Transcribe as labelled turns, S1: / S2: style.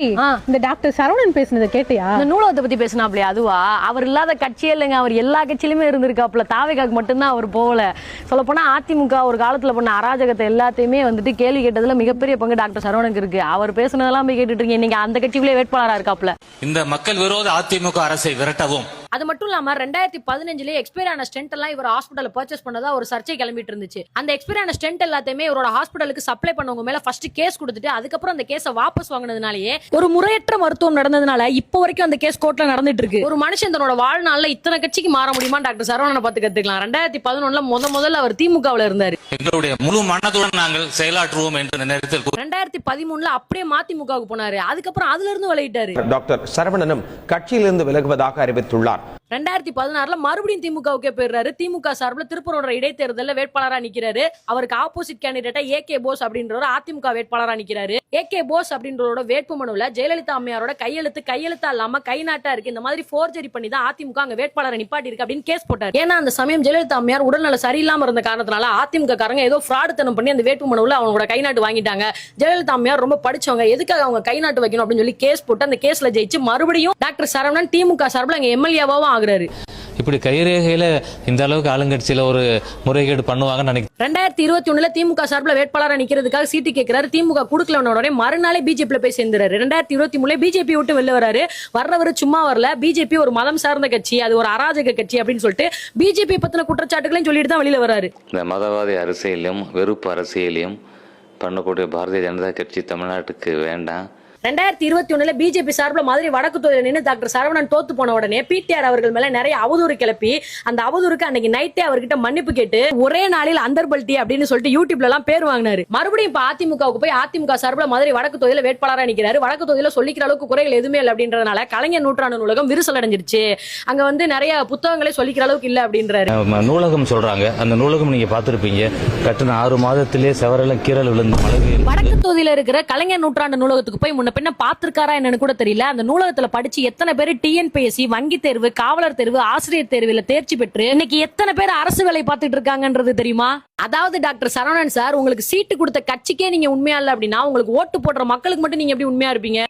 S1: இந்த டாக்டர் சரவணன் பேசுனதை கேட்டியா?
S2: இந்த நூலகத்தை பத்தி பேசினாப்லையா? அதுவா? அவர் இல்லாத கட்சியே இல்லைங்க. அவர் எல்லா கட்சியிலுமே இருந்திருக்காப்புல. தாவேகாக்கு மட்டும்தான் அவர் போகல. சொல்ல போனா அதிமுக ஒரு காலத்துல பண்ண அராஜகத்தை எல்லாத்தையுமே வந்துட்டு கேள்வி கேட்டதுல மிகப்பெரிய பங்கு டாக்டர் சரவணனுக்கு இருக்கு. அவர் பேசுனதெல்லாம் போய் கேட்டுட்டு இருக்கீங்க. இன்னைக்கு அந்த கட்சியிலே வேட்பாளரா இருக்காப்புல.
S3: இந்த மக்கள் விரோத அதிமுக அரசை விரட்டவும்.
S2: அது மட்டும் இல்லாம 2015 எக்ஸ்பைரி ஆன ஸ்டென்ட் எல்லாம் இவர் ஹாஸ்பிடல்ல பர்ச்சேஸ் பண்ணதா ஒரு சர்ச்சை கிளம்பிட்டு இருந்துச்சு. அந்த எக்ஸ்பைரி ஆன ஸ்டென்ட் எல்லாத்தையுமே இவரோட ஹாஸ்பிடலுக்கு சப்ளை பண்ணவங்க மேல ஃபர்ஸ்ட் கேஸ் கொடுத்துட்டு அதுக்கப்புறம் அந்த கேஸை வாபஸ் வாங்கினதுனாலேயே ஒரு முறையற்ற மருத்துவம் நடந்ததுனால இப்போ வரைக்கும் அந்த கேஸ் கோர்ட்ல நடந்துட்டு இருக்கு. ஒரு மனுஷன் தன்னோட வாழ்நாள்ல இத்தனை கட்சிக்கு மாற முடியுமா? டாக்டர் சரவணனை பார்த்து கத்துக்கலாம். 2011 முதல்ல அவர் திமுகவுல இருந்தாரு.
S3: எங்களுடைய முழு மனதுடன் நாங்கள் செயலாற்றுவோம் என்ற நேரத்தில்
S2: 2013 அப்படியே மதிமுகவுக்கு போனாரு. அதுக்கப்புறம் அதுல இருந்து விலகிட்டாரு.
S4: டாக்டர் சரவணனும் கட்சியிலிருந்து விலகுவதாக அறிவித்துள்ளார்.
S2: 2016 மறுபடியும் திமுகவுக்கே போயிடுறாரு. திமுக சார்பில் திருப்பூரோட இடைத்தேர்தலில் வேட்பாளரா நிக்கிறாரு. அவருக்கு ஆப்போசிட் கேண்டிடேட்டா ஏகே போஸ் அப்படின்றவர் அதிமுக வேட்பாளரா நிக்கிறாரு. ஏகே போஸ் அப்படின்றவரோட வேட்புமனுல ஜெயலலிதா அம்மையாரோட கையெழுத்தா இல்லாம கை நாட்டா இருக்கு. இந்த மாதிரி போர்ஜரி பண்ணி தான் அதிமுக அங்க வேட்பாளரை நிப்பாட்டி இருக்கு அப்படின்னு கேஸ் போட்டார். ஏன்னா அந்த சமயம் ஜெயலலிதா அம்மையார் உடல்நல சரியில்லாம இருந்த காரணத்தினால அதிமுக காரங்க ஏதோ ஃப்ராடுத்தனம் பண்ணி அந்த வேட்புமனுல அவங்களோட கை நாட்டு வாங்கிட்டாங்க. ஜெயலலிதா அம்மையார் ரொம்ப படிச்சவங்க, எதுக்காக அவங்க கை நாட்டு வைக்கணும் அப்படின்னு சொல்லி கேஸ் போட்டு அந்த கேஸ்ல ஜெயிச்சு மறுபடியும் டாக்டர் சரவணன் திமுக சார்பில் அங்க எம்எல்ஏவாவும் ஆகுறாரு.
S5: இப்படி கைரேகையில இந்த அளவுக்கு ஆளுங்கட்சியில ஒரு முறைகேடு பண்ணுவாங்கன்னு நினைக்கிறேன்.
S2: 2021 திமுக சார்பில் வேட்பாளரா நிக்கிறதுக்காக சீட்டு கேட்கிறாரு. திமுக குடுக்கலன உடனே மறுநாளே பிஜேபியில போய் சேர்ந்துறாரு. 2023 பிஜேபி விட்டு வெளில வராரு. வர்றவரு சும்மா வரல. பிஜேபி ஒரு மதம் சார்ந்த கட்சி, அது ஒரு அராஜக கட்சி அப்படின்னு சொல்லிட்டு பிஜேபி பத்தின குற்றச்சாட்டுகளையும் சொல்லிட்டு தான் வெளியில வராரு.
S6: இந்த மதவாதி அரசியலையும் வெறுப்பு அரசியலையும் பண்ணக்கூடிய பாரதிய ஜனதா கட்சி தமிழ்நாட்டுக்கு வேண்டாம்.
S2: 2021 பிஜேபி சார்பில் மாதிரி வடக்கு தொகுதியில் நின்று டாக்டர் சரவணன் தோத்து போன உடனே பிடிஆர் அவர்கள் மேல நிறைய அவதூறு கிளப்பி அந்த அவதூறுக்கு அன்னைக்கு நைட்டே அவர்கிட்ட மன்னிப்பு கேட்டு ஒரே நாளில் அந்தர்பல்டி அப்படின்னு சொல்லிட்டு யூடியூப்ல எல்லாம் பேர் வாங்கினாரு. மறுபடியும் இப்ப அதிமுகவுக்கு போய் அதிமுக சார்பில் மாதிரி வடக்கு தொகுதியில வேட்பாளராக நிக்கிறாரு. வடக்கு தொகுதியில சொல்லிக்கிற அளவுக்கு குறைகள் எதுவுமே இல்லை அப்படின்றதுனால கலைஞர் நூற்றாண்டு நூலகம் விரிசல் அடைஞ்சிருச்சு. அங்க வந்து நிறைய புத்தகங்களே சொல்லிக்கிற அளவுக்கு இல்ல அப்படின்றாரு.
S5: நூலகம் சொல்றாங்க. அந்த நூலகம் நீங்க பாத்துருப்பீங்க. கட்டின 6 மாதத்திலே செவரெல்லாம் கீரல் விழுந்து மழை.
S2: வடக்கு தொகுதியில இருக்கிற கலைஞர் நூற்றாண்டு நூலகத்துக்கு போய் முன்ன பின்ன பாத்திருக்காரா என்னன்னு கூட தெரியல. அந்த நூலகத்துல படிச்சு எத்தனை பேர் டிஎன்பிஎஸ்சி, வங்கி தேர்வு, காவலர் தேர்வு, ஆசிரியர் தேர்வுல தேர்ச்சி பெற்று இன்னைக்கு எத்தனை பேர் அரசு வேலை பார்த்துட்டு இருக்காங்கன்றது தெரியுமா? அதாவது டாக்டர் சரவணன் சார், உங்களுக்கு சீட்டு கொடுத்த கட்சிக்கே நீங்க உண்மையா இல்ல அப்படின்னா உங்களுக்கு ஓட்டு போடுற மக்களுக்கு மட்டும் நீங்க எப்படி உண்மையா இருப்பீங்க?